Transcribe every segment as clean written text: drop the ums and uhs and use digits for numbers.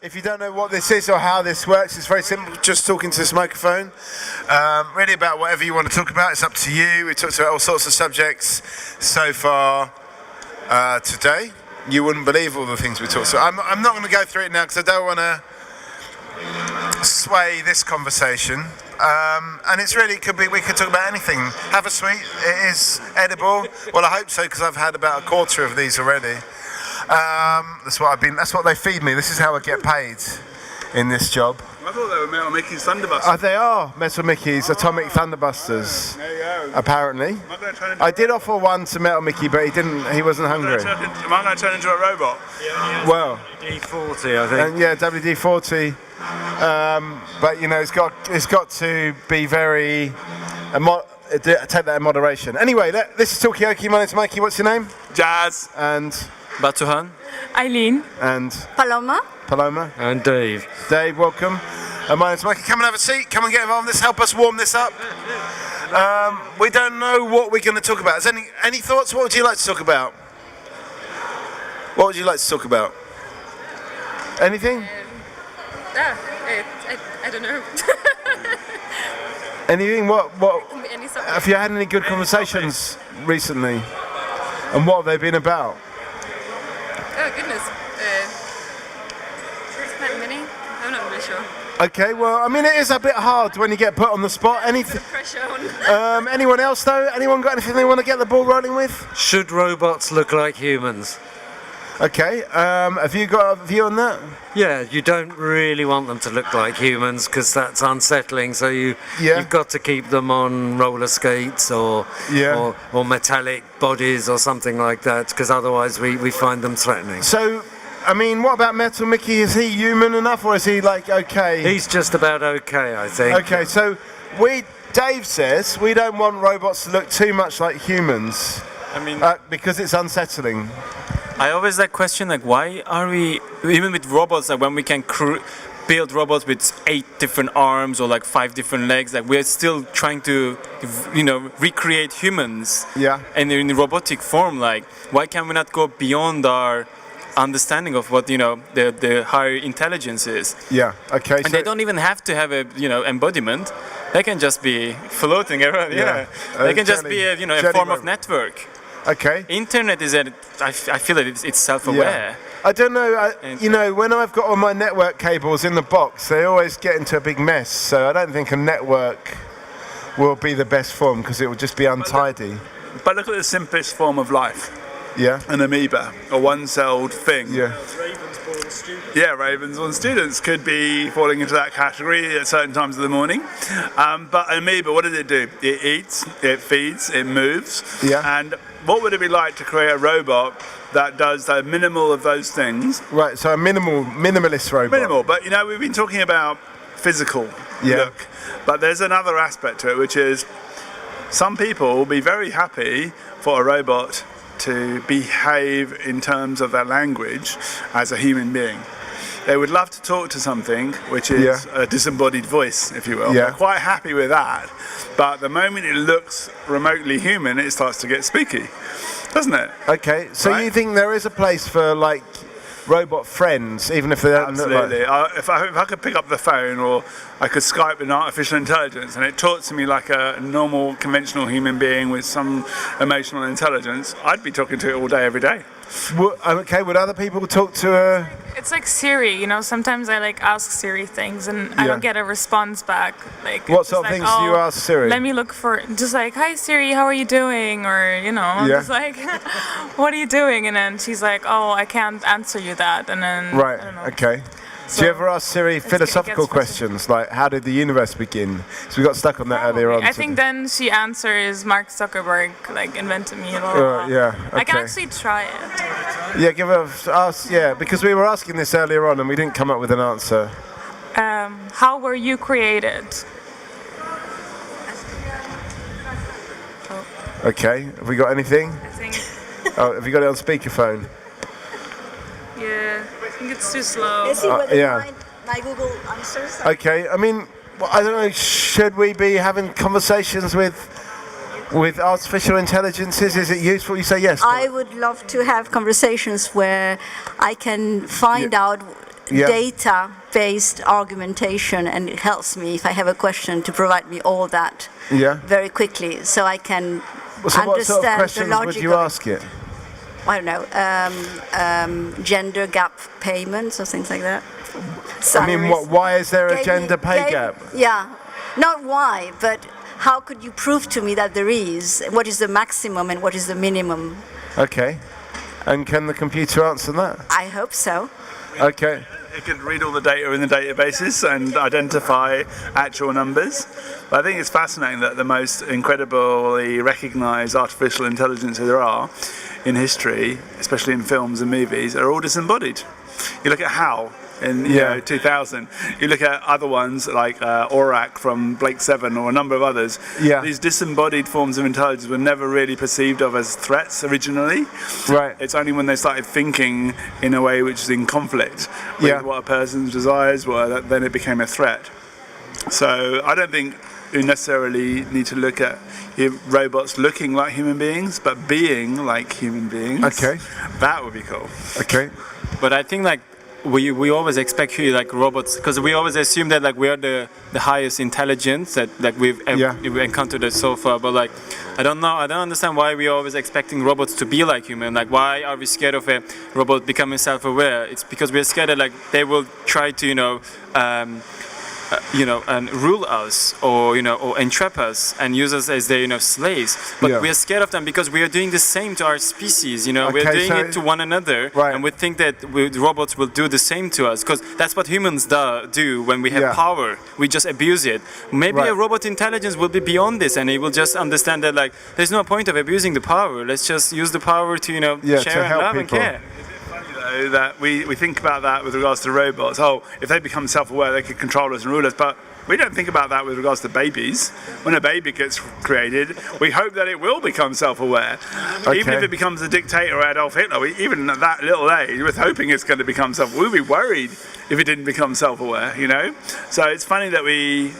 If you don't know what this is or how this works, it's very simple. Just talking to this microphone. Really about whatever you want to talk about. It's up to you. We talked about all sorts of subjects so far today. You wouldn't believe all the things we talked about. I'm not going to go through it now because I don't want to sway this conversation. And it's really, we could talk about anything. Have a sweet. It is edible. Well, I hope so because I've had about a quarter of these already. That's what they feed me. This is how I get paid in this job. I thought they were Metal Mickey's Thunderbusters. Oh, they are Metal Mickey's Atomic Thunderbusters. There you go. Apparently. I did offer one to Metal Mickey, but he wasn't hungry. Am I going to turn into a robot? Yeah. Well, WD-40, I think. And yeah, WD-40. But you know, it's got to be very take that in moderation. Anyway, this is Talkaoke. My name's Mikey. What's your name? Jazz. And Batuhan. Eileen. And Paloma. And Dave. Dave, welcome. My name's Mikey. Come and have a seat. Come and get involved in this. Help us warm this up. We don't know what we're going to talk about. Is any thoughts? What would you like to talk about? What would you like to talk about? Anything? I don't know. Anything? What? Have you had any good conversations recently? And what have they been about? Oh goodness. There's quite many. I'm not really sure. Okay, well, I mean, it is a bit hard when you get put on the spot. Pressure on. Anyone else though? Anyone got anything they want to get the ball rolling with? Should robots look like humans? Okay, have you got a view on that? Yeah, you don't really want them to look like humans because that's unsettling. So you've got to keep them on roller skates or metallic bodies or something like that because otherwise we find them threatening. So, I mean, what about Metal Mickey? Is he human enough or is he like okay? He's just about okay, I think. Okay, so Dave says we don't want robots to look too much like humans. I mean, because it's unsettling. I always question why are we, even with robots, when we can build robots with 8 different arms or 5 different legs, we're still trying to recreate humans and in robotic form. Why can we not go beyond our understanding of what the higher intelligence is? Okay. And they don't even have to have a embodiment. They can just be floating around. They can just be a form of network. Okay. Internet is I feel that it's self-aware. Yeah. I don't know. When I've got all my network cables in the box, they always get into a big mess. So I don't think a network will be the best form because it will just be untidy. But look at the simplest form of life. Yeah. An amoeba, a one-celled thing. Yeah. Ravensbourne students. Yeah, Ravensbourne students could be falling into that category at certain times of the morning. But an amoeba, what does it do? It eats, it feeds, it moves. Yeah. And what would it be like to create a robot that does the minimal of those things? Right, so a minimalist robot. Minimal, but we've been talking about physical look. But there's another aspect to it, which is some people will be very happy for a robot to behave in terms of their language as a human being. They would love to talk to something which is a disembodied voice, if you will. They're quite happy with that. But the moment it looks remotely human, it starts to get spooky, doesn't it? Okay, so you think there is a place for robot friends, even if they don't look like... Absolutely. If I could pick up the phone or I could Skype with an artificial intelligence and it talked to me like a normal, conventional human being with some emotional intelligence, I'd be talking to it all day, every day. Okay, would other people talk to a... It's like Siri, sometimes I ask Siri things and I don't get a response back. What sort of things do you ask Siri? Let me look for, just hi Siri, how are you doing? Or, I'm just what are you doing? And then she's like, oh, I can't answer you that. And then, right, I don't know. Okay. So do you ever ask Siri philosophical questions, like how did the universe begin? So we got stuck on that earlier on. I think then she answers Mark Zuckerberg invented me. Okay. I can actually try it. Yeah, because we were asking this earlier on and we didn't come up with an answer. How were you created? Okay, have we got anything? I think. Have you got it on speakerphone? Yeah, I think it's too slow. Let's see whether my Google answers. Okay, I mean, I don't know, should we be having conversations with artificial intelligences? Is it useful? You say yes. I would love to have conversations where I can find out data-based argumentation, and it helps me if I have a question to provide me all that very quickly, so I can understand what sort of questions the logic. would you ask it? I don't know, gender gap payments or things like that. I mean, why is there a gender pay gap? Yeah, not why, but how could you prove to me that there is? What is the maximum and what is the minimum? Okay. And can the computer answer that? I hope so. Okay. It can read all the data in the databases and identify actual numbers. But I think it's fascinating that the most incredibly recognized artificial intelligence there are in history, especially in films and movies, are all disembodied. You look at HAL in 2000. You look at other ones like Aurak from Blake 7 or a number of others. Yeah. These disembodied forms of intelligence were never really perceived of as threats originally. Right. It's only when they started thinking in a way which is in conflict with what a person's desires were that then it became a threat. So I don't think you necessarily need to look at robots looking like human beings, but being like human beings. Okay. That would be cool. Okay. But I think like we always expect like robots, because we always assume that like we are the highest intelligence that like we've encountered so far. But like I don't understand why we're always expecting robots to be like human. Like why are we scared of a robot becoming self-aware? It's because we're scared that like they will try to and rule us, or or entrap us and use us as their slaves. But we are scared of them because we are doing the same to our species. We are doing it to one another, and we think that robots will do the same to us, because that's what humans do when we have power. We just abuse it. Maybe a robot intelligence will be beyond this, and it will just understand that like there's no point of abusing the power. Let's just use the power to share and love and care. That we think about that with regards to robots. Oh, if they become self-aware, they could control us and rule us. But we don't think about that with regards to babies. When a baby gets created, we hope that it will become self-aware. Okay. Even if it becomes a dictator or Adolf Hitler, even at that little age, we're hoping it's going to become self-aware. We'd be worried if it didn't become self-aware, So it's funny that we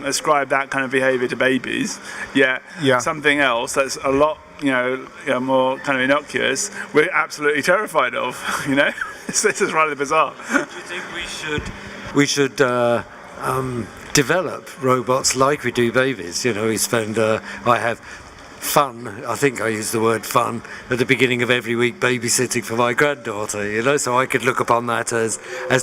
ascribe that kind of behavior to babies, yet something else that's a lot more kind of innocuous, we're absolutely terrified of. This is rather bizarre. Do you think we should develop robots like we do babies? We spend. I have fun. I think I use the word fun at the beginning of every week, babysitting for my granddaughter. So I could look upon that as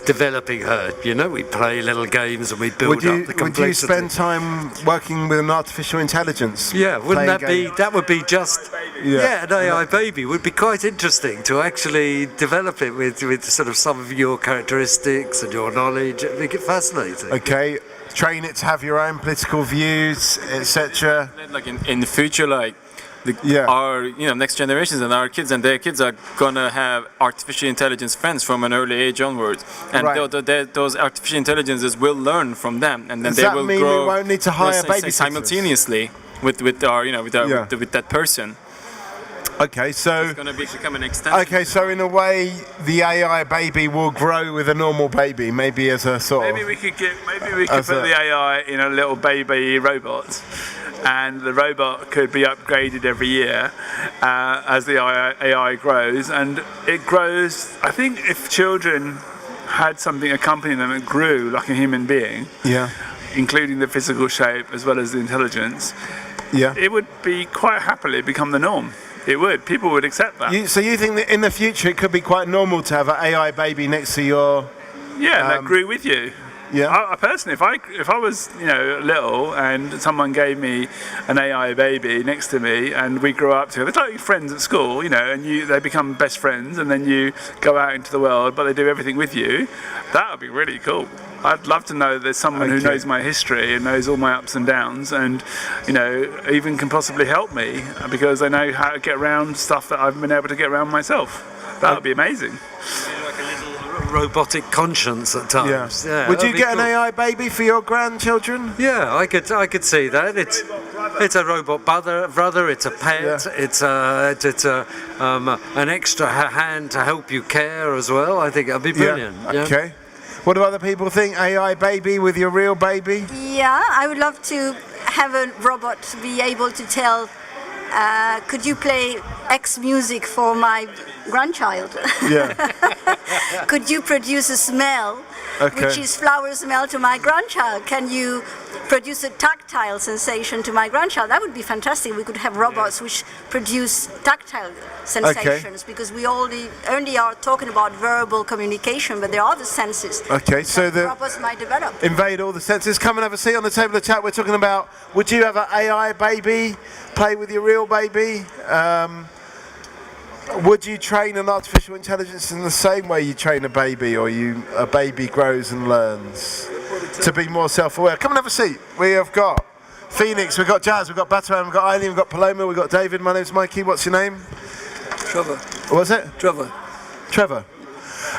developing her. We play little games and we build up the complexity. Would you spend time working with an artificial intelligence? Yeah, wouldn't that be? That would be just. Yeah, an AI baby would be quite interesting to actually develop it with sort of some of your characteristics and your knowledge. It'd be fascinating. Okay. Train it to have your own political views, etc. Like in the future, like our next generations and our kids and their kids are gonna have artificial intelligence friends from an early age onwards, and those artificial intelligences will learn from them, and then they will grow. Does that mean we won't need to hire babysitters simultaneously with our with that person? Okay, so it's going to become an extension. Okay, so in a way, the AI baby will grow with a normal baby, maybe as a sort maybe we could put the AI in a little baby robot, and the robot could be upgraded every year as the AI grows, and it grows. I think if children had something accompanying them that grew like a human being, including the physical shape as well as the intelligence, it would be quite happily become the norm. It would. People would accept that. So you think that in the future it could be quite normal to have an AI baby next to your... that grew with you. Yeah. I personally, if I was little and someone gave me an AI baby next to me and we grew up together, it's like friends at school, and they become best friends and then you go out into the world, but they do everything with you. That would be really cool. I'd love to know there's someone who knows my history and knows all my ups and downs, and even can possibly help me because they know how to get around stuff that I've been able to get around myself. That would be amazing. Robotic conscience at times. Yeah. Would you get an AI baby for your grandchildren? Yeah, I could see that. It's a robot brother. It's a pet. Yeah. It's an extra hand to help you care as well. I think that'd be brilliant. Yeah. Okay. What do other people think? AI baby with your real baby? Yeah, I would love to have a robot be able to tell. Could you play X music for my grandchild. Yeah. Could you produce a smell, which is flower smell to my grandchild? Can you produce a tactile sensation to my grandchild? That would be fantastic. We could have robots which produce tactile sensations, because we only are talking about verbal communication, but there are other senses. Okay, so the robots might develop. Invade all the senses. Come and have a seat on the table of chat. We're talking about, would you have an AI baby? Play with your real baby? Would you train an artificial intelligence in the same way you train a baby, or a baby grows and learns to be more self-aware? Come and have a seat. We have got Phoenix, we've got Jazz, we've got Bataran, we've got Eileen, we've got Paloma, we've got David. My name's Mikey. What's your name? Trevor. What's it? Trevor. Trevor.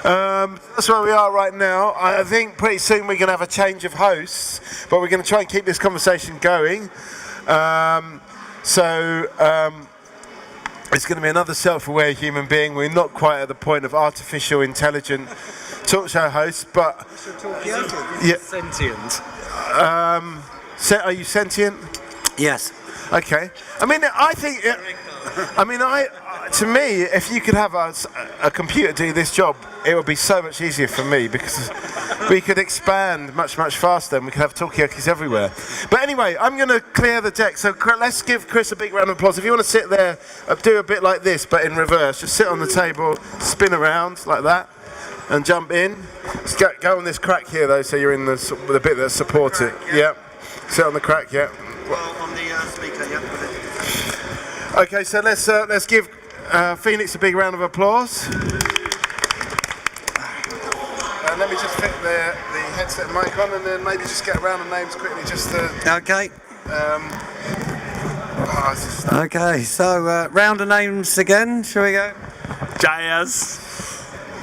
That's where we are right now. I think pretty soon we're going to have a change of hosts, but we're going to try and keep this conversation going. It's going to be another self-aware human being. We're not quite at the point of artificial intelligent talk show hosts, but yeah, sentient. Are you sentient? Yes. Okay. I mean, I think. To me, if you could have a computer do this job, it would be so much easier for me, because we could expand much faster and we could have Talkaokes everywhere. But anyway, I'm going to clear the deck. So let's give Chris a big round of applause. If you want to sit there, do a bit like this, but in reverse. Just sit on the table, spin around like that, and jump in. Just go on this crack here, though, so you're in the bit that's supported. Yeah. Sit on the crack. Yeah. Well, on the speaker, yeah. Okay, so let's give Phoenix a big round of applause. Let me just fit the headset mic on, and then maybe just get a round of names quickly, just to... Okay. Okay, so round of names again, shall we go? Jayaz.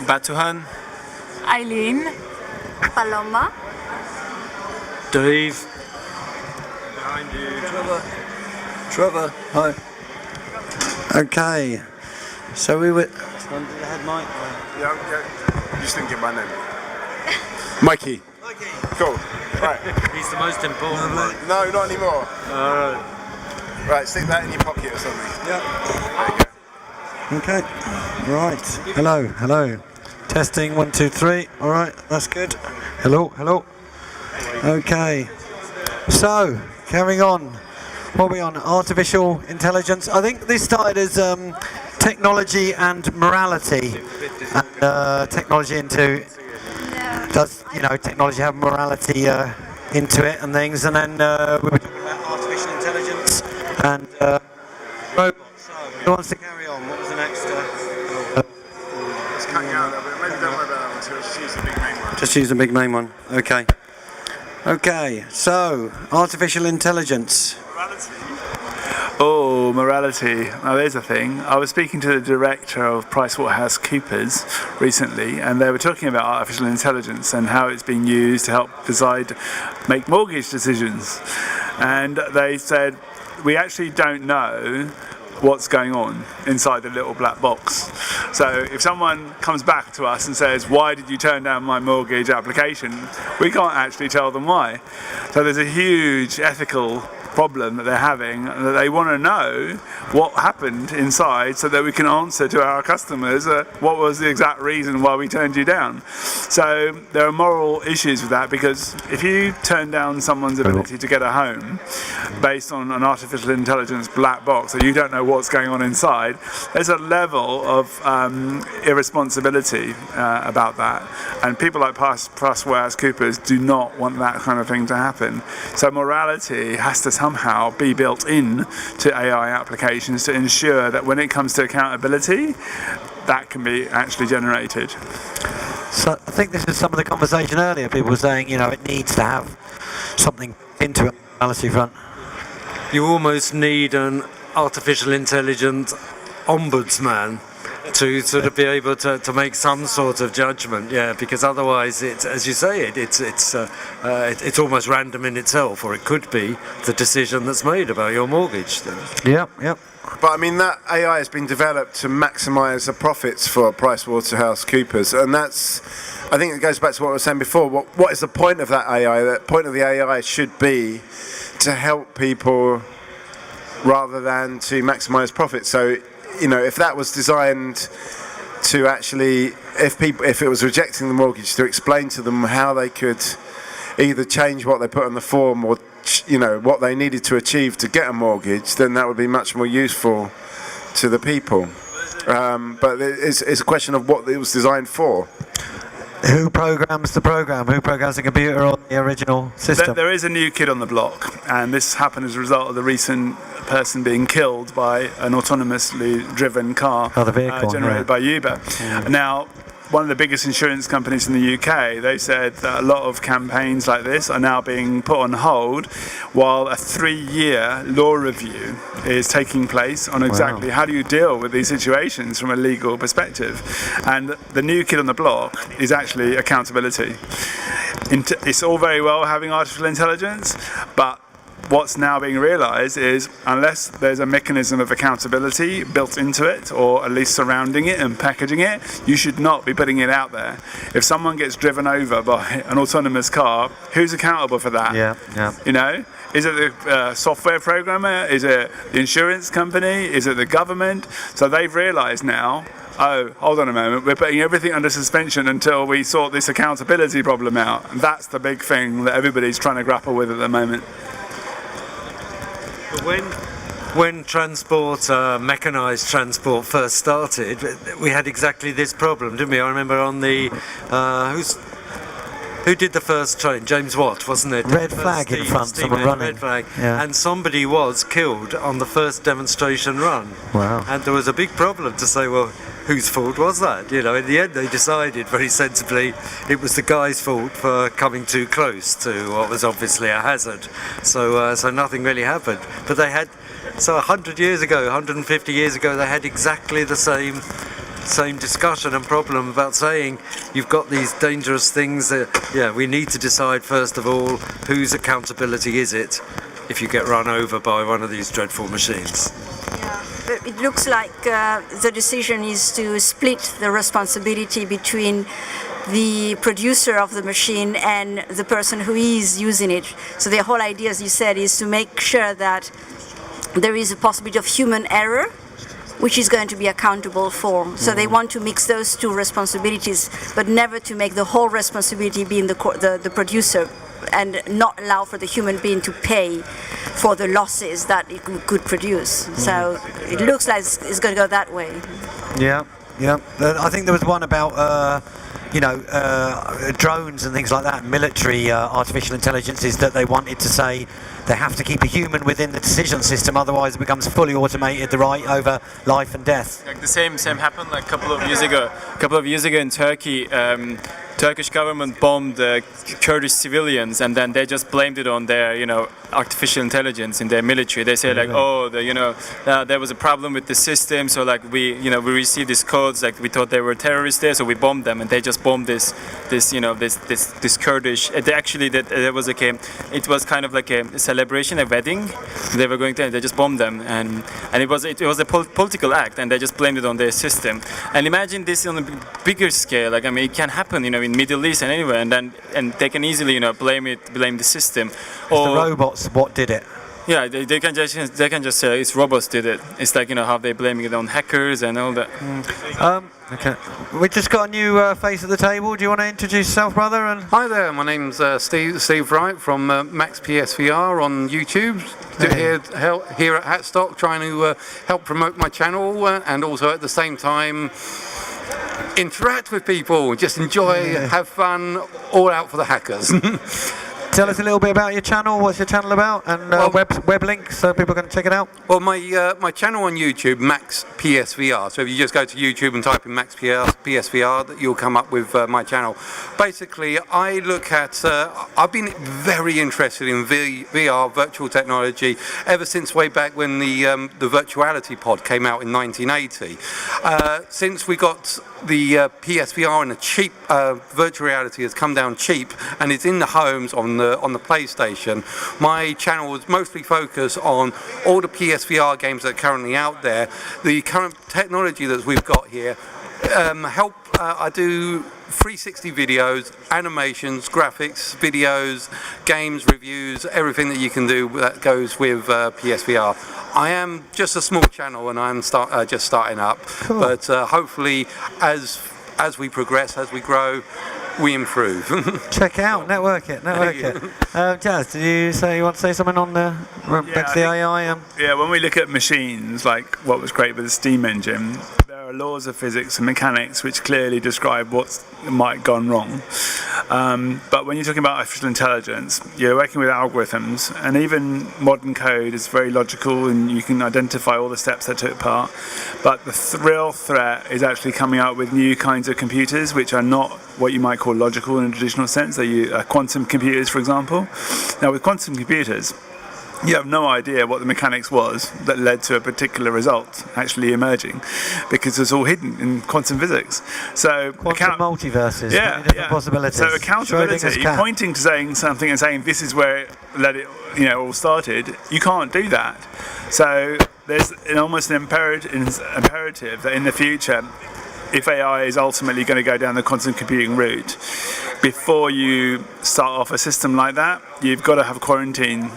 Batuhan. Eileen. Paloma. Dave. Behind you. Trevor. Hi. Okay, so we were... Under the head mic. Yeah. You just didn't get my name. Mikey. Cool. Right. He's the most important one. No, not anymore. Right, stick that in your pocket or something. Yeah. There you go. Okay, right. Hello. Testing, 1, 2, 3. All right, that's good. Hello. Okay, so carrying on. What are we on? Artificial intelligence. I think this started as technology and morality. And technology does technology have morality into it and things? And then we were talking about artificial intelligence and robots. So who wants to carry on? What was the next? It's cutting out a little bit. Maybe don't worry about that one. So just use the big main one. Just use the big main one. Okay, so artificial intelligence. Morality. Now there's a thing. I was speaking to the director of PricewaterhouseCoopers recently, and they were talking about artificial intelligence and how it's being used to help make mortgage decisions. And they said, we actually don't know what's going on inside the little black box. So if someone comes back to us and says, why did you turn down my mortgage application, we can't actually tell them why. So there's a huge ethical problem that they're having, and that they want to know what happened inside so that we can answer to our customers what was the exact reason why we turned you down. So there are moral issues with that, because if you turn down someone's ability to get a home based on an artificial intelligence black box, so you don't know what's going on inside, there's a level of irresponsibility about that, and people like PricewaterhouseCoopers do not want that kind of thing to happen. So morality has to somehow be built in to AI applications to ensure that when it comes to accountability, that can be actually generated. So I think this is some of the conversation earlier. People were saying, it needs to have something into it, morality front. You almost need an artificial intelligence ombudsman to sort of be able to make some sort of judgment, because otherwise, it's, as you say, it's almost random in itself, or it could be the decision that's made about your mortgage. Yep. But I mean, that AI has been developed to maximise the profits for PricewaterhouseCoopers, and I think it goes back to what I was saying before. What is the point of that AI? The point of the AI should be to help people rather than to maximise profits. So if that was designed to actually, if it was rejecting the mortgage, to explain to them how they could either change what they put on the form or what they needed to achieve to get a mortgage, then that would be much more useful to the people. But it's a question of what it was designed for. Who programs the program? Who programs the computer or the original system? There is a new kid on the block, and this happened as a result of the recent person being killed by an autonomously driven car generated by Uber. Yeah. Now, one of the biggest insurance companies in the UK, they said that a lot of campaigns like this are now being put on hold while a 3-year law review is taking place on exactly how do you deal with these situations from a legal perspective. And the new kid on the block is actually accountability. It's all very well having artificial intelligence, but what's now being realised is unless there's a mechanism of accountability built into it, or at least surrounding it and packaging it, you should not be putting it out there. If someone gets driven over by an autonomous car, who's accountable for that? Yeah. Is it the software programmer? Is it the insurance company? Is it the government? So they've realised now, oh, hold on a moment, we're putting everything under suspension until we sort this accountability problem out. And that's the big thing that everybody's trying to grapple with at the moment. When transport, mechanised transport first started, we had exactly this problem, didn't we? I remember on the who did the first train? James Watt, wasn't it? Red flag in front, someone running. Red flag, and somebody was killed on the first demonstration run. Wow! And there was a big problem to say, well, whose fault was that? In the end, they decided very sensibly it was the guy's fault for coming too close to what was obviously a hazard. So nothing really happened. But they had, 100 years ago, 150 years ago, they had exactly the same discussion and problem about saying you've got these dangerous things that, we need to decide first of all whose accountability is it if you get run over by one of these dreadful machines. It looks like the decision is to split the responsibility between the producer of the machine and the person who is using it. So the whole idea, as you said, is to make sure that there is a possibility of human error, which is going to be accountable for. So they want to mix those two responsibilities, but never to make the whole responsibility be in the producer, and not allow for the human being to pay for the losses that it could produce. So it looks like it's going to go that way. Yeah. I think there was one about drones and things like that, military artificial intelligences, that they wanted to say they have to keep a human within the decision system, otherwise it becomes fully automated, the right over life and death. Like the same happened like a couple of years ago in Turkey. Turkish government bombed Kurdish civilians, and then they just blamed it on their, artificial intelligence in their military. They say there was a problem with the system, so like we received these codes, like we thought they were terrorists there, so we bombed them, and they just bombed this Kurdish. It was kind of like a celebration, a wedding. They were going to, they just bombed them, and it was a political act, and they just blamed it on their system. And imagine this on a bigger scale. Like it can happen, in Middle East and anywhere, and they can easily blame the system. Or the robots, what did it? Yeah, they can just say it's robots did it. It's like how they're blaming it on hackers and all that. Okay, we just got a new face at the table. Do you want to introduce yourself, brother? And hi there, my name's Steve Wright from Max PSVR on YouTube. Here at Hackstock, trying to help promote my channel and also at the same time interact with people, just enjoy, have fun, all out for the hackers. Tell us a little bit about your channel. What's your channel about? And web link so people can check it out. Well, my channel on YouTube, Max PSVR. So if you just go to YouTube and type in Max PSVR, you'll come up with my channel. Basically, I look at. I've been very interested in VR, virtual technology, ever since way back when the Virtuality Pod came out in 1980. Since we got the PSVR and the cheap virtual reality has come down cheap and it's in the homes on the PlayStation, my channel is mostly focused on all the PSVR games that are currently out there. The current technology that we've got here help I do 360 videos, animations, graphics, videos, games, reviews, everything that you can do that goes with PSVR. I am just a small channel and I'm just starting up, cool. But hopefully as we progress, as we grow, we improve. Check out, network it. Jazz, did you say you want to say something on the back to the AI? Yeah, when we look at machines, like what was great with the steam engine, there are laws of physics and mechanics which clearly describe what might have gone wrong. But when you're talking about artificial intelligence, you're working with algorithms, and even modern code is very logical, and you can identify all the steps that took part. But the real threat is actually coming out with new kinds of computers which are not what you might call logical in a traditional sense. They quantum computers, for example. Now, with quantum computers, you have no idea what the mechanics was that led to a particular result actually emerging, because it's all hidden in quantum physics. So quantum multiverses, different possibilities. So accountability, pointing to saying something and saying this is where it all started, you can't do that. So there's almost an imperative that in the future, if AI is ultimately going to go down the quantum computing route, before you start off a system like that, you've got to have quarantine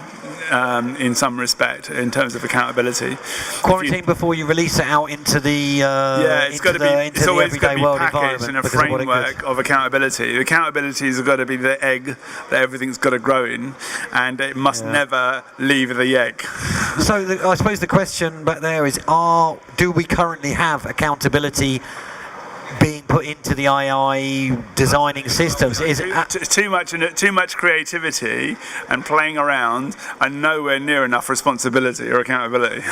in some respect in terms of accountability. Quarantine before you release it out into the it's always got to be packaged in a framework of accountability. The accountability has got to be the egg that everything's got to grow in, and it must never leave the egg. So I suppose the question back there is: do we currently have accountability being put into the AI designing systems? Is too much creativity and playing around, and nowhere near enough responsibility or accountability.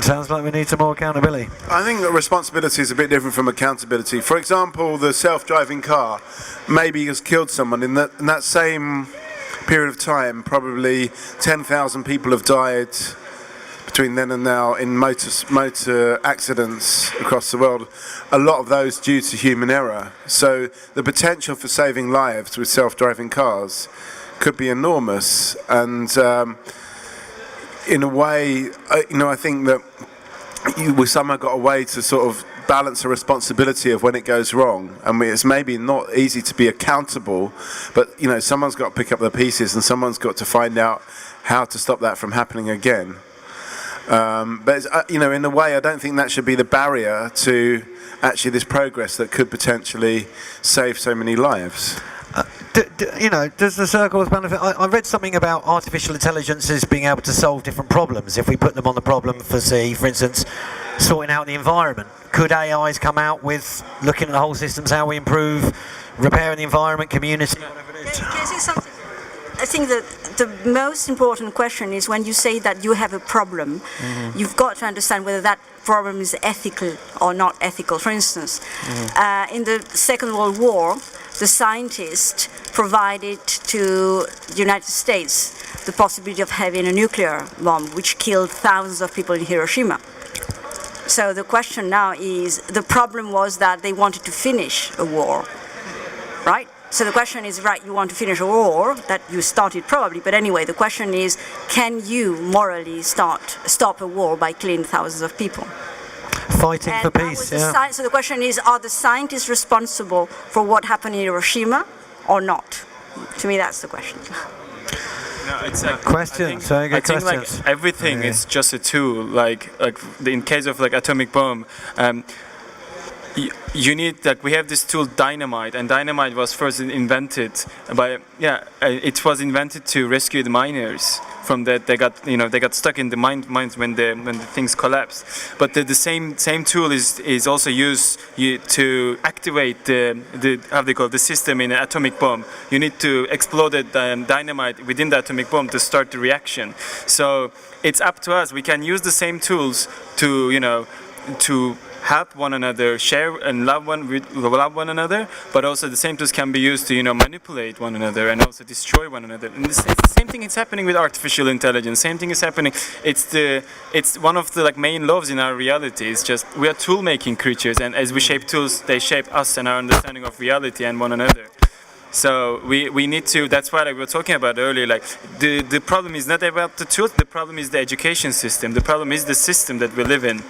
Sounds like we need some more accountability. I think that responsibility is a bit different from accountability. For example, the self-driving car maybe has killed someone. In that same period of time, probably 10,000 people have died between then and now in motor accidents across the world, a lot of those due to human error. So the potential for saving lives with self-driving cars could be enormous. And in a way, I think that we somehow got a way to sort of balance the responsibility of when it goes wrong. I mean, it's maybe not easy to be accountable, but someone's got to pick up the pieces and someone's got to find out how to stop that from happening again. But in a way, I don't think that should be the barrier to actually this progress that could potentially save so many lives. Does the circles benefit? I read something about artificial intelligences being able to solve different problems if we put them on the problem for instance, sorting out the environment. Could AIs come out with looking at the whole systems, how we improve, repairing the environment, community, whatever it is? Can I say something? I think that the most important question is when you say that you have a problem, you've got to understand whether that problem is ethical or not ethical. For instance, in the Second World War, the scientists provided to the United States the possibility of having a nuclear bomb, which killed thousands of people in Hiroshima. So the question now is, the problem was that they wanted to finish a war, right? So the question is, right, you want to finish a war that you started probably, but anyway, the question is, can you morally stop a war by killing thousands of people? Fighting for peace, So the question is, are the scientists responsible for what happened in Hiroshima or not? To me, that's the question. No, it's questions. I think like everything is just a tool. Like in case of like atomic bomb, you need we have this tool dynamite, and dynamite was first invented by it was invented to rescue the miners from that they got stuck in the mines when the things collapsed. But the same tool is also used to activate the system in an atomic bomb. You need to explode the dynamite within the atomic bomb to start the reaction. So it's up to us. We can use the same tools to help one another, share and love one another, but also the same tools can be used to manipulate one another and also destroy one another. And it's the same thing is happening with artificial intelligence. Same thing is happening. It's one of the main laws in our reality. It's just we are tool making creatures, and as we shape tools, they shape us and our understanding of reality and one another. So we need to, that's why we were talking about earlier, the problem is not about the tools, the problem is the education system, the problem is the system that we live in.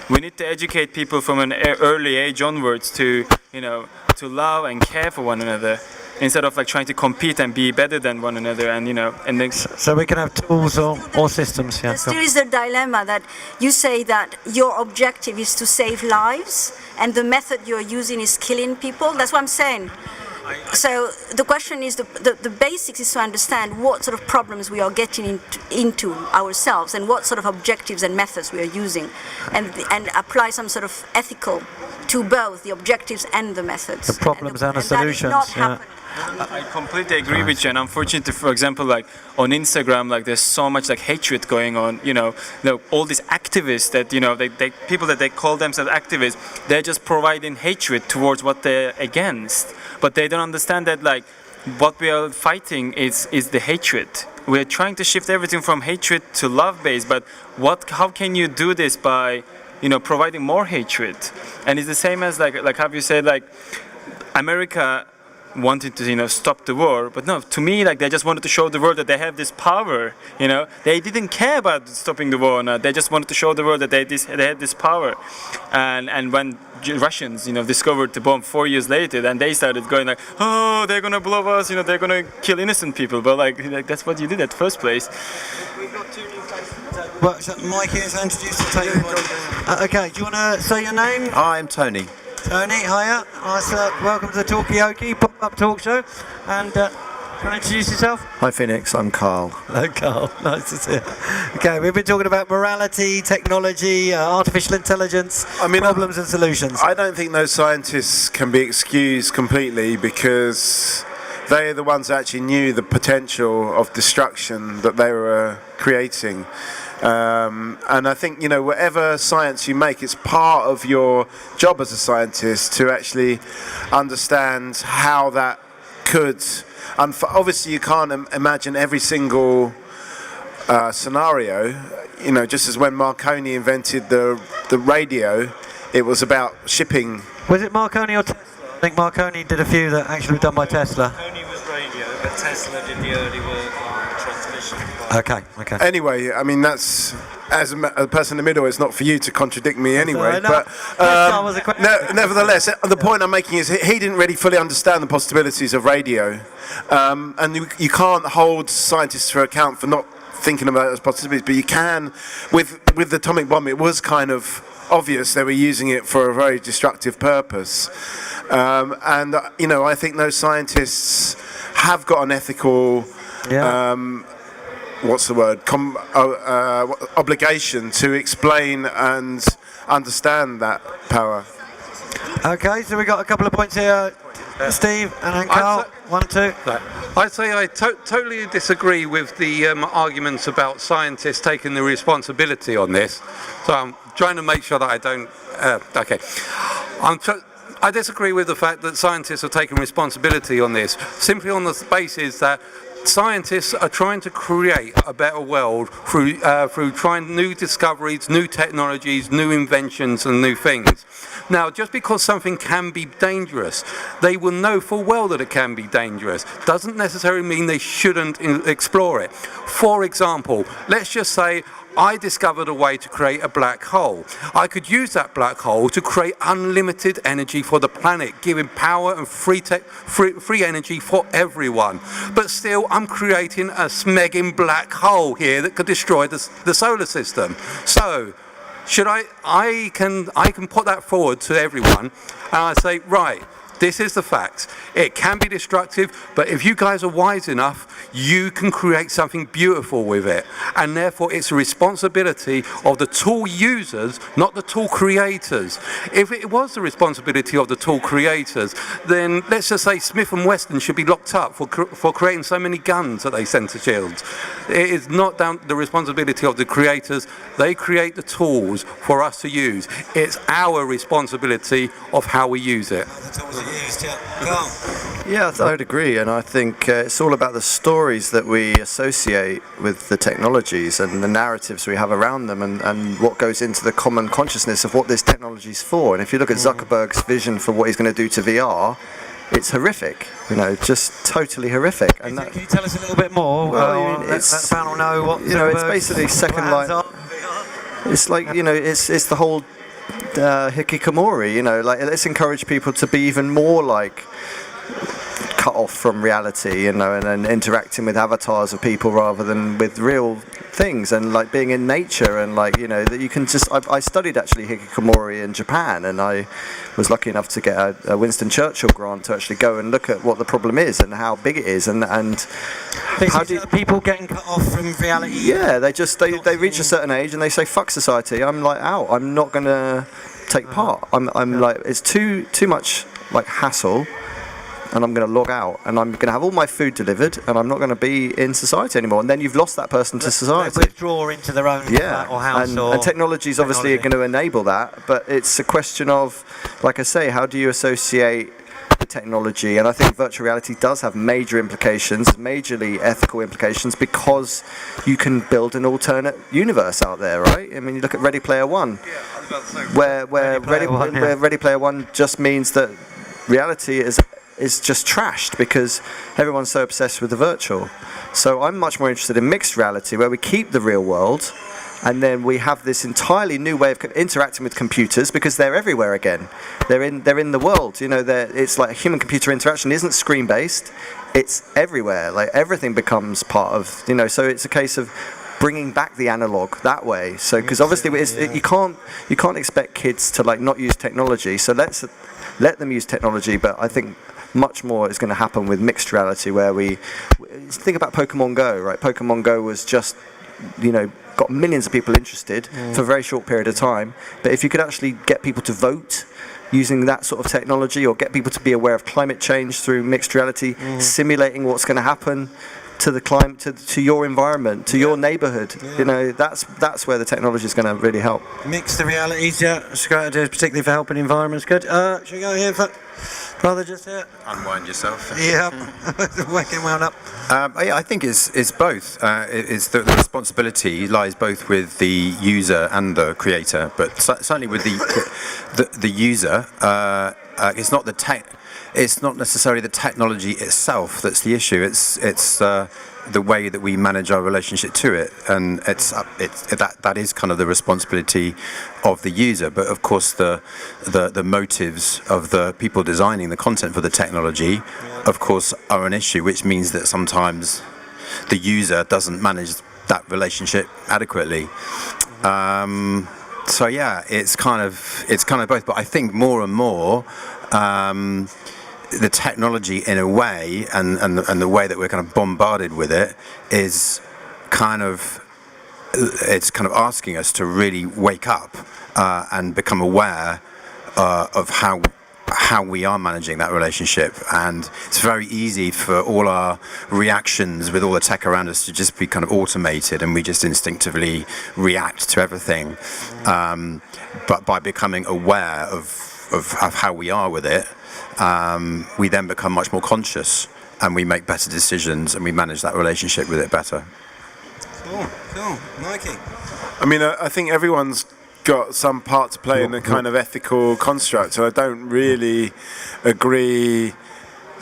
we need to educate people from an early age onwards to, to love and care for one another, instead of like trying to compete and be better than one another, and and then. So we can have tools or systems. Yeah. There still is a dilemma that you say that your objective is to save lives, and the method you're using is killing people. That's what I'm saying. So the question is, the basics is to understand what sort of problems we are getting into ourselves, and what sort of objectives and methods we are using, and apply some sort of ethical to both the objectives and the methods. The problems and the solutions. I completely agree with you, and unfortunately, for example, like on Instagram, like there's so much like hatred going on. All these activists that people that they call themselves activists, they're just providing hatred towards what they're against, but they don't understand that like what we are fighting is the hatred. We're trying to shift everything from hatred to love based, but how can you do this by providing more hatred? And it's the same as like how you said, like America wanted to stop the war, but no, to me, like they just wanted to show the world that they have this power. They didn't care about stopping the war. No, they just wanted to show the world that they had this power. And when Russians discovered the bomb 4 years later, then they started going like, oh, they're gonna blow us, they're gonna kill innocent people. But like that's what you did at first place. We've got 2 new places. Well, so Mike is introduced to take okay, do you want to say your name? I'm Tony. Tony, hiya. Welcome to the Talkaoke pop-up talk show. And can you introduce yourself? Hi Phoenix, I'm Carl. Hello Carl, nice to see you. Okay, we've been talking about morality, technology, artificial intelligence, problems and solutions. I don't think those scientists can be excused completely, because they are the ones that actually knew the potential of destruction that they were creating. And I think, whatever science you make, it's part of your job as a scientist to actually understand how that could. And obviously, you can't imagine every single scenario. Just as when Marconi invented the radio, it was about shipping. Was it Marconi or Tesla? I think Marconi did a few that actually were done by Tesla. Marconi was radio, but Tesla did the early work on transmission. Okay. Anyway, that's, as a person in the middle, it's not for you to contradict me anyway. But nevertheless, the point I'm making is he didn't really fully understand the possibilities of radio, and you can't hold scientists to account for not thinking about those possibilities. But you can, with the atomic bomb, it was kind of obvious they were using it for a very destructive purpose, and I think those scientists have got an ethical. What's the word? Obligation to explain and understand that power. Okay, so we got a couple of points here. Steve and then Carl. 1, 2. I'd say I totally disagree with the arguments about scientists taking the responsibility on this. So I'm trying to make sure that I don't. I disagree with the fact that scientists are taking responsibility on this, simply on the basis that scientists are trying to create a better world through trying new discoveries, new technologies, new inventions and new things. Now, just because something can be dangerous, they will know full well that it can be dangerous. Doesn't necessarily mean they shouldn't explore it. For example, let's just say I discovered a way to create a black hole. I could use that black hole to create unlimited energy for the planet, giving power and free energy for everyone. But still, I'm creating a smegging black hole here that could destroy the solar system. So, I can put that forward to everyone, and I say, right, this is the facts. It can be destructive, but if you guys are wise enough, you can create something beautiful with it. And therefore, it's a responsibility of the tool users, not the tool creators. If it was the responsibility of the tool creators, then let's just say Smith & Wesson should be locked up for creating so many guns that they sent to shields. It is not down the responsibility of the creators. They create the tools for us to use. It's our responsibility of how we use it. Yeah, I would agree, and I think it's all about the stories that we associate with the technologies and the narratives we have around them, and what goes into the common consciousness of what this technology is for. And if you look at Zuckerberg's vision for what he's going to do to VR, it's horrific, just totally horrific. And can you tell us a little bit more? Well, let the panel know what it's basically Second Life. It's like it's the whole hikikomori. You know, like let's encourage people to be even more like cut off from reality, you know, and interacting with avatars of people rather than with real things, and like being in nature, and like, you know, that you can just. I studied actually hikikomori in Japan, and I was lucky enough to get a Winston Churchill grant to actually go and look at what the problem is and how big it is, and how do people getting cut off from reality? Yeah, they reach a certain age and they say fuck society. I'm like out. I'm not gonna take part. I'm like, it's too much like hassle. And I'm going to log out, and I'm going to have all my food delivered, and I'm not going to be in society anymore. And then you've lost that person to society. They withdraw into their own flat or house. And technology is obviously going to enable that, but it's a question of, like I say, how do you associate the technology? And I think virtual reality does have major implications, majorly ethical implications, because you can build an alternate universe out there, right? I mean, you look at Ready Player One, where Ready Player One just means that reality is just trashed because everyone's so obsessed with the virtual. So I'm much more interested in mixed reality, where we keep the real world, and then we have this entirely new way of interacting with computers, because they're everywhere again. They're in the world. You know, it's like human-computer interaction isn't screen-based. It's everywhere. Like everything becomes part of. You know, so it's a case of bringing back the analog that way. So because obviously you can't expect kids to like not use technology. So let them use technology, but I think much more is going to happen with mixed reality, where we think about Pokemon Go, right? Pokemon Go was just, you know, got millions of people interested for a very short period of time. But if you could actually get people to vote using that sort of technology, or get people to be aware of climate change through mixed reality, simulating what's going to happen to the climate, to your environment, to your neighborhood, you know, that's where the technology is going to really help. Mix the realities, it's a great idea, particularly for helping environments. Good. Should we go here for brother just here? Unwind yourself. Yeah, waking wound up. Yeah, I think it's both. It's the responsibility lies both with the user and the creator, but certainly with the user, it's not the tech. It's not necessarily the technology itself that's the issue. It's the way that we manage our relationship to it, and that is kind of the responsibility of the user. But of course, the motives of the people designing the content for the technology, of course, are an issue, which means that sometimes the user doesn't manage that relationship adequately. So yeah, it's kind of both. But I think more and more. The technology, in a way, and the way that we're kind of bombarded with it, is kind of asking us to really wake up and become aware of how we are managing that relationship. And it's very easy for all our reactions with all the tech around us to just be kind of automated, and we just instinctively react to everything. But by becoming aware of how we are with it, we then become much more conscious, and we make better decisions, and we manage that relationship with it better. Cool. Mikey? I mean, I think everyone's got some part to play in the kind of ethical construct, and I don't really agree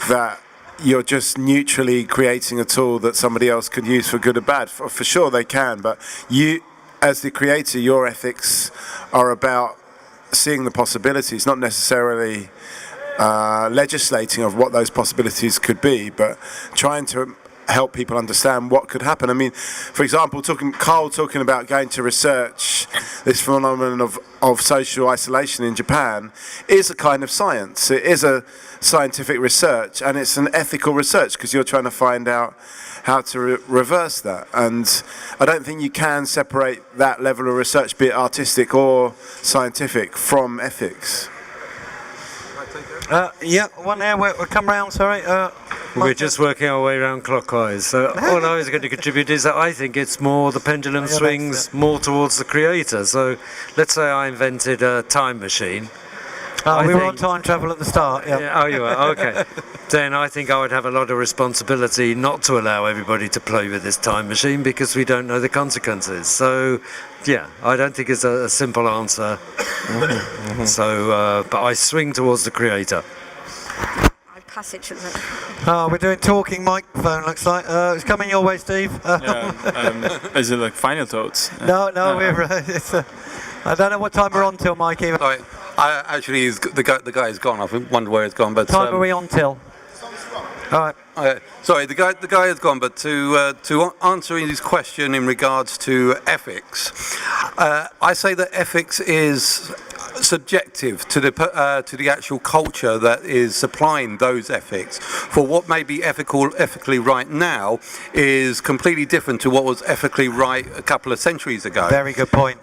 that you're just neutrally creating a tool that somebody else could use for good or bad. For sure they can, but you, as the creator, your ethics are about seeing the possibilities, not necessarily legislating of what those possibilities could be, but trying to help people understand what could happen. I mean, for example, Carl talking about going to research this phenomenon of social isolation in Japan is a kind of science. It is a scientific research, and it's an ethical research, because you're trying to find out how to reverse that. And I don't think you can separate that level of research, be it artistic or scientific, from ethics. Yeah, one there. We'll come round. Sorry. We're just working our way around clockwise. So all I was going to contribute is that I think it's more the pendulum swings more towards the creator. So let's say I invented a time machine. We were on time travel at the start. Yeah. Oh, you were. Okay. Then I think I would have a lot of responsibility not to allow everybody to play with this time machine, because we don't know the consequences. So, yeah, I don't think it's a simple answer. So, but I swing towards the creator. I'll pass it to them. We're doing talking microphone, looks like. It's coming your way, Steve. Is it like final thoughts? No, we're I don't know what time we're on till, Mikey. Sorry, the guy is gone. I wonder where he's gone. But Time are we on till? All right. Sorry, the guy has gone. But to answer his question in regards to ethics, I say that ethics is subjective to the actual culture that is supplying those ethics. For what may be ethically right now is completely different to what was ethically right a couple of centuries ago. Very good point.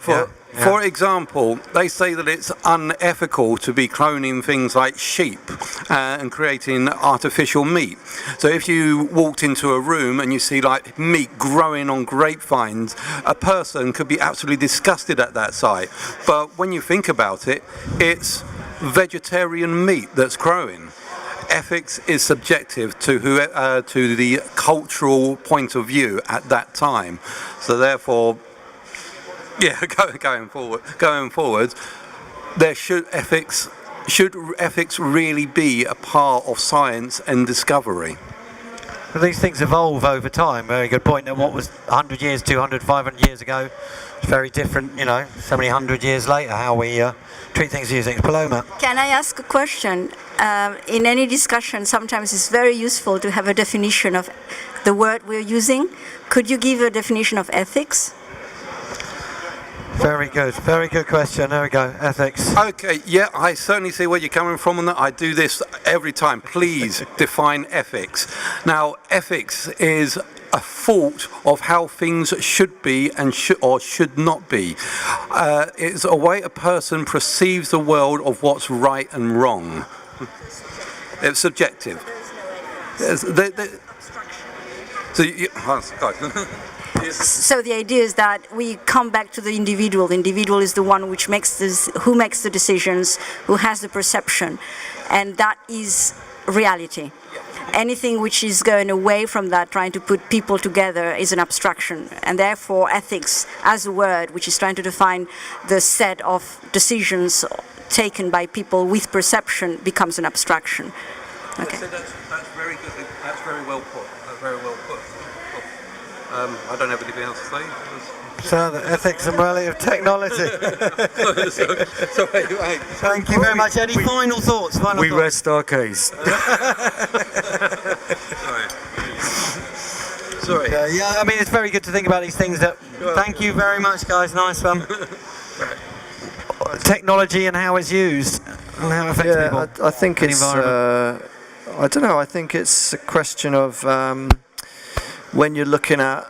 For example, they say that it's unethical to be cloning things like sheep and creating artificial meat. So if you walked into a room and you see like meat growing on grapevines, a person could be absolutely disgusted at that sight. But when you think about it, it's vegetarian meat that's growing. Ethics is subjective to the cultural point of view at that time. So therefore, yeah, going forward, should ethics really be a part of science and discovery? Well, these things evolve over time. Very good point. And what was 100 years, 200, 500 years ago, it's very different, so many hundred years later, how we treat things using Paloma. Can I ask a question? In any discussion, sometimes it's very useful to have a definition of the word we're using. Could you give a definition of ethics? Very good question. There we go. Ethics. Okay, yeah, I certainly see where you're coming from on that. I do this every time. Please define ethics. Now, ethics is a thought of how things should be and should not be. It's a way a person perceives the world of what's right and wrong. It's subjective. So the idea is that we come back to the individual. The individual is the one who makes the decisions, who has the perception, and that is reality. Anything which is going away from that, trying to put people together, is an abstraction, and therefore ethics as a word, which is trying to define the set of decisions taken by people with perception, becomes an abstraction. Okay. So that's very good. That's very well put. I don't have anything else to say. So the ethics and morality of technology. Sorry. Thank you very much. Any final thoughts? We rest our case. Sorry. Yeah, I mean, it's very good to think about these things. Thank you very much, guys. Nice one. Technology and how it's used and how it affects people. I think it's. I don't know. I think it's a question of when you're looking at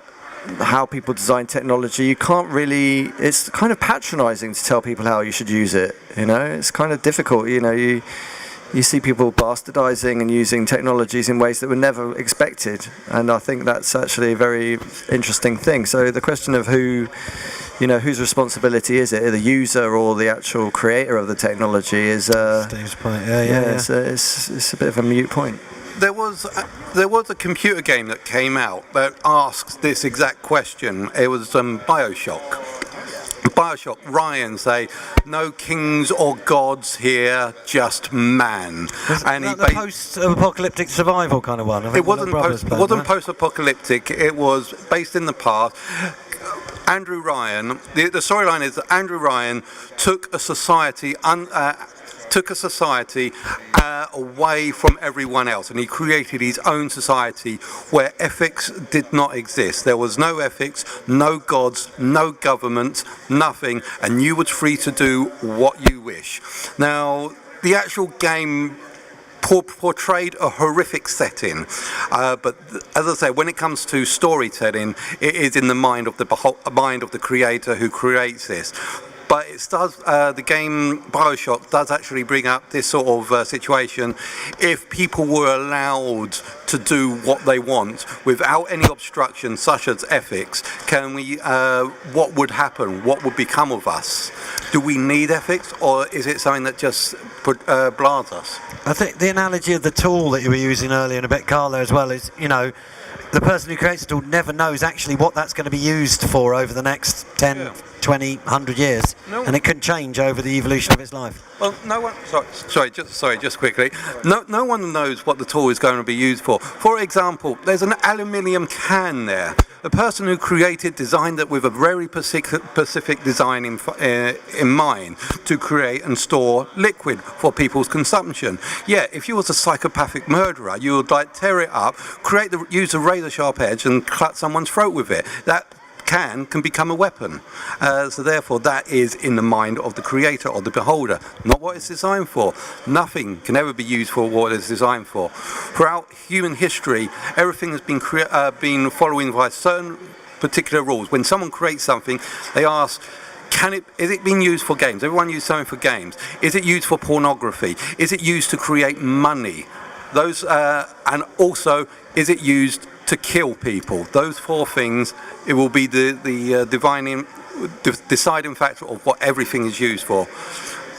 how people design technology, you can't really. It's kind of patronising to tell people how you should use it. It's kind of difficult. You see people bastardising and using technologies in ways that were never expected, and I think that's actually a very interesting thing. So the question of whose responsibility is it, the user or the actual creator of the technology, is Steve's point. Yeah. It's a bit of a moot point. There was a computer game that came out that asked this exact question. It was BioShock. Ryan say, no kings or gods here, just man. And the post-apocalyptic survival kind of one. It wasn't post-apocalyptic. It was based in the past. Andrew Ryan. The storyline is that Andrew Ryan took a society away from everyone else, and he created his own society where ethics did not exist. There was no ethics, no gods, no government, nothing, and you were free to do what you wish. Now, the actual game portrayed a horrific setting, but as I say, when it comes to storytelling, it is in the mind of the creator who creates this. But the game BioShock does actually bring up this sort of situation. If people were allowed to do what they want without any obstruction, such as ethics, what would happen? What would become of us? Do we need ethics, or is it something that just blars us? I think the analogy of the tool that you were using earlier, and a bit Carla as well, is the person who creates the tool never knows actually what that's going to be used for over the next 10, 20, 100 years, and it can change over the evolution of its life. Well, no one. Just quickly. No one knows what the tool is going to be used for. For example, there's an aluminium can there. The person who designed it with a very specific design in mind to create and store liquid for people's consumption. Yeah, if you was a psychopathic murderer, you would like tear it up, use a razor sharp edge and cut someone's throat with it. That can become a weapon. So therefore that is in the mind of the creator or the beholder, not what it's designed for. Nothing can ever be used for what it's designed for. Throughout human history, everything has been following by certain particular rules. When someone creates something, they ask, is it being used for games? Everyone uses something for games. Is it used for pornography? Is it used to create money? And also, is it used to kill people? Those four things, it will be the deciding factor of what everything is used for.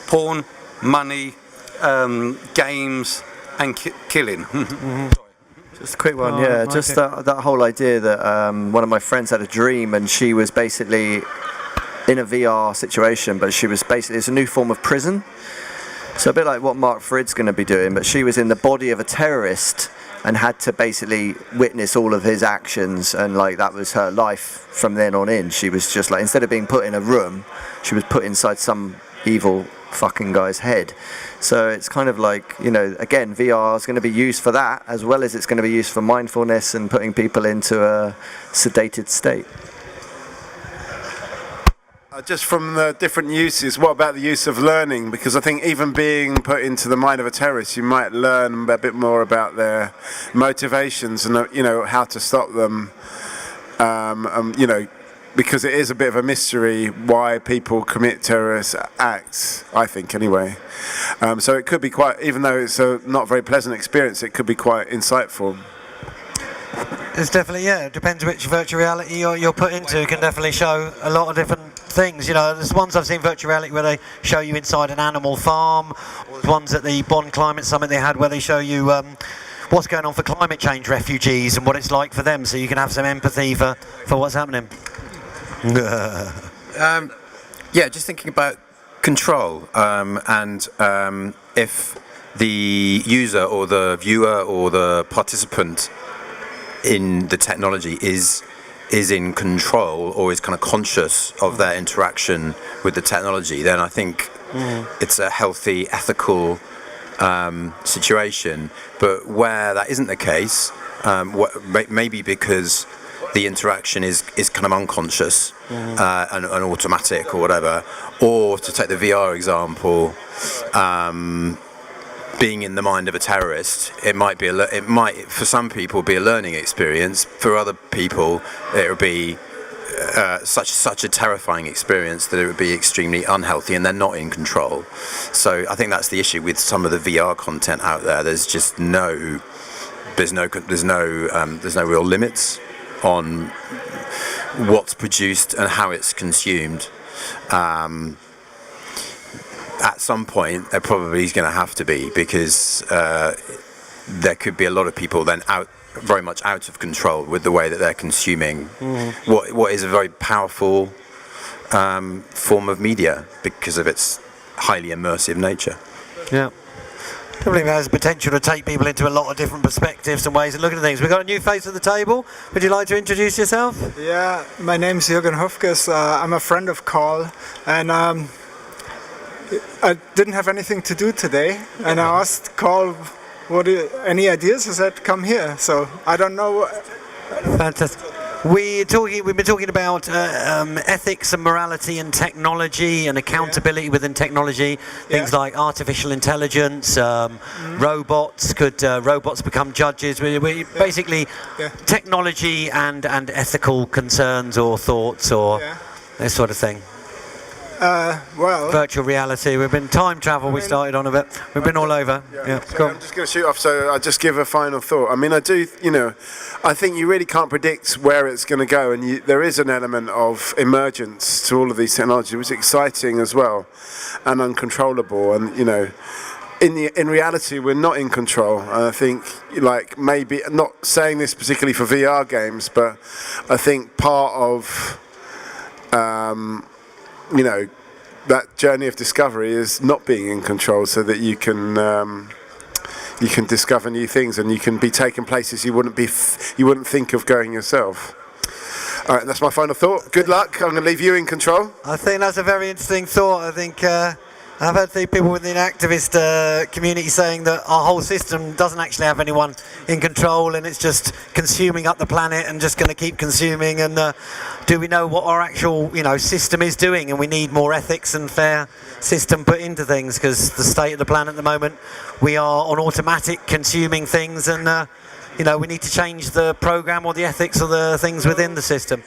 Porn, money, games, and killing. Just a quick one, just that whole idea that one of my friends had a dream and she was basically in a VR situation, but she was basically, it's a new form of prison. So a bit like what Mark Frid's going to be doing, but she was in the body of a terrorist and had to basically witness all of his actions, and like that was her life from then on in. She was just like, instead of being put in a room, she was put inside some evil fucking guy's head. So it's kind of like, again, VR is going to be used for that, as well as it's going to be used for mindfulness and putting people into a sedated state. Just from the different uses, what about the use of learning? Because I think even being put into the mind of a terrorist, you might learn a bit more about their motivations and how to stop them. Because it is a bit of a mystery why people commit terrorist acts, I think anyway. So it could be quite, even though it's a not very pleasant experience, it could be quite insightful. It's definitely, it depends which virtual reality you're put into. It can definitely show a lot of different things. There's ones I've seen virtual reality where they show you inside an animal farm, ones at the Bonn Climate Summit they had where they show you what's going on for climate change refugees and what it's like for them, so you can have some empathy for what's happening. Just thinking about control, and if the user or the viewer or the participant in the technology is in control or is kind of conscious of their interaction with the technology, then I think it's a healthy, ethical situation. But where that isn't the case, maybe because the interaction is kind of unconscious and automatic or whatever, or to take the VR example, being in the mind of a terrorist, it might for some people be a learning experience. For other people, it would be such a terrifying experience that it would be extremely unhealthy, and they're not in control. So I think that's the issue with some of the VR content out there. There's just no real limits on what's produced and how it's consumed. At some point, there probably is going to have to be, because there could be a lot of people then very much out of control with the way that they're consuming what is a very powerful form of media because of its highly immersive nature. Yeah. I believe it has the potential to take people into a lot of different perspectives and ways of looking at things. We've got a new face at the table. Would you like to introduce yourself? Yeah, my name is Jürgen Hofkes. I'm a friend of Carl, and I didn't have anything to do today, and I asked Carl, any ideas? He said, come here. So I don't know. Fantastic. We've been talking about ethics and morality and technology and accountability within technology. Things like artificial intelligence, robots. Could robots become judges? We basically technology and ethical concerns or thoughts or this sort of thing. Virtual reality. We've been time travel. We started on a bit. We've been all over. I'm just going to shoot off. So I'll just give a final thought. I mean, I think you really can't predict where it's going to go, and there is an element of emergence to all of these technologies, which is exciting as well, and uncontrollable. And in reality, we're not in control. And I think, maybe not saying this particularly for VR games, but I think part of you know, that journey of discovery is not being in control, so that you can discover new things, and you can be taken places you wouldn't think of going yourself. All right, that's my final thought. Good luck. I'm going to leave you in control. I think that's a very interesting thought. I think I've heard people within the activist community saying that our whole system doesn't actually have anyone in control, and it's just consuming up the planet and just going to keep consuming. And do we know what our actual, system is doing? And we need more ethics and fair system put into things, because the state of the planet at the moment, we are on automatic consuming things, and we need to change the program or the ethics or the things within the system.